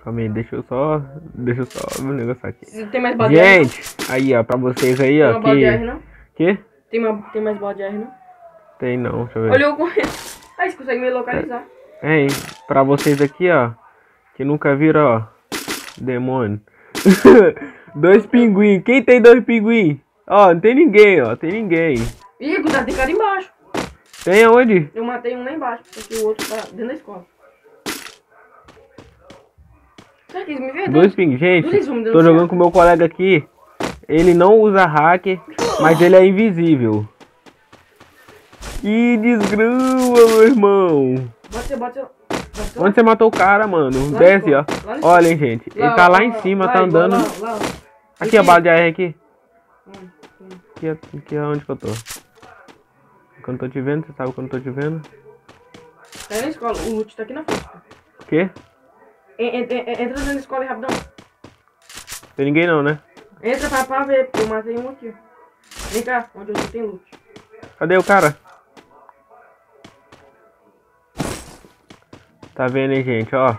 Calma aí, deixa eu só ver um negócio aqui. Tem mais bala de R, Gente, aí ó, pra vocês aí, não? ó, Tem uma bala de R, que... não? Que? Tem mais bala de R, não? Tem não, deixa eu ver. Olha eu correndo. Ah, você consegue me localizar. Hein, pra vocês aqui, ó, que nunca viram, ó, demônio. 2 pinguins, quem tem 2 pinguins? Ó, não tem ninguém, ó, tem ninguém. Ih, cuidado, tem cara embaixo. Tem aonde? Eu matei um lá embaixo, porque o outro tá dentro da escola. Será que eles me viram? 2 pinguins, gente, Eles vão me tô denunciar. jogando com meu colega aqui. Ele não usa hack, mas ele é invisível. Que desgrama, meu irmão. Bate. Onde você matou o cara, mano? Lá Desce, na ó. escola, lá na Olha, hein, gente. Lá, Ele tá lá ó, em cima, lá, tá igual andando. lá. Aqui, a bala de AR aqui. Hum. Aqui é onde que eu tô. Quando eu tô te vendo, você sabe quando eu tô te vendo? Tá aí na escola, o loot tá aqui na frente. O quê? Entra dentro da escola aí rapidão. Tem ninguém não, né? Entra pra ver, porque eu matei um aqui. Vem cá, onde eu tô tem loot. Cadê o cara? Tá vendo, hein, gente, ó.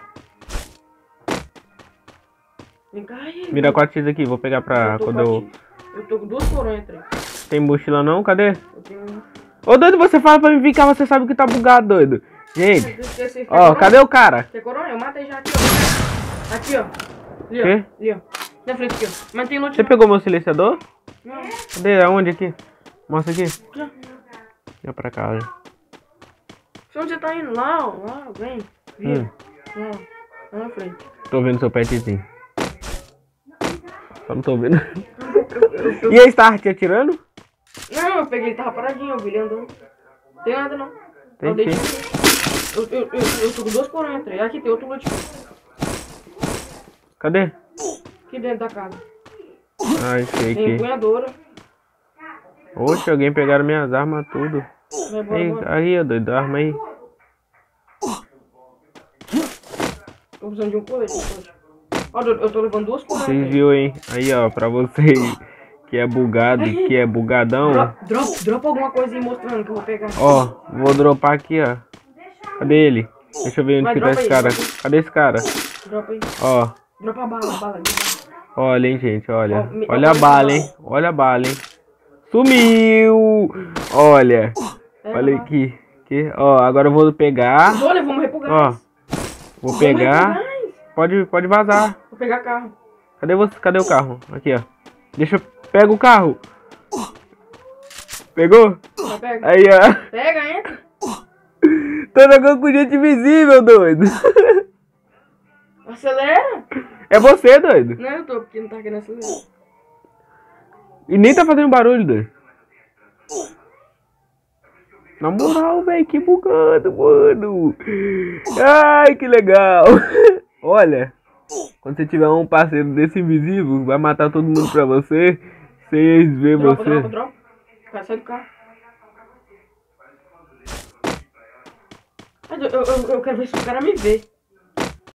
Vem cá aí. Mira 4x aqui, vou pegar pra quando eu... Eu tô com 2 coronhas, três. Tem mochila não? Cadê? Eu tenho... Ô, doido, você fala pra mim vir cá, você sabe que tá bugado, doido. Gente, Esqueci, ó, cadê o cara? Tem coronha? Eu matei já aqui, ó. Aqui, ó. Ali, ó. Quê? Ali, ó. Na frente aqui, ó. Mas tem loot. Você pegou meu silenciador? Não. Cadê? Aonde aqui? Mostra aqui. Aqui, ó. Vem pra cá, olha. Onde você tá indo? Lá, ó. Lá, vem. Vira. Lá na frente. Tô vendo seu petzinho. Só não tô vendo. E aí, tá te atirando? Não, eu peguei, ele tava paradinho, eu vi ele andando. Não tem nada, não. Tem Eu dei sim. tiro. Eu tô com 2 coronhas, três. Aqui tem outro loot. Cadê? Aqui dentro da casa. Ai, sei Tem que. empunhadora. Oxe, alguém pegaram minhas armas tudo. Vai, bora, Ei, bora. aí, ó, doido, arma aí. Tô precisando de um colete. Ó, eu tô levando 2 Vocês coronhas. viu, hein? Aí, ó, pra vocês que é bugado, que é bugadão. Dropa alguma coisa aí mostrando que eu vou pegar. Ó, vou dropar aqui, ó. Cadê ele? Deixa eu ver onde Vai, que tá dropa esse aí, cara. dropa aí. Cadê esse cara? Dropa aí. Ó, Dropa a bala. olha, hein, gente, olha. Ó, Olha a bala, hein. Olha a bala, hein. Sumiu! Olha. Olha aqui. Ó, agora eu vou pegar. Olha, vamos repugar. Ó, vou pegar. Pode vazar. Vou pegar carro. Cadê você? Cadê o carro? Aqui, ó. Deixa eu... Pega o carro. Pegou? Vai, pega. Aí, ó. Pega, entra. Tô jogando com gente invisível, doido. Acelera. É você, doido. Não, eu tô, porque não tá querendo acelerar. E nem tá fazendo barulho, doido. Na moral, velho, que bugado, mano. Ai, que legal. Olha, quando você tiver um parceiro desse invisível, vai matar todo mundo pra você. Vocês vê você. Dropa. Cara, sai do carro. Eu quero ver se o cara me vê.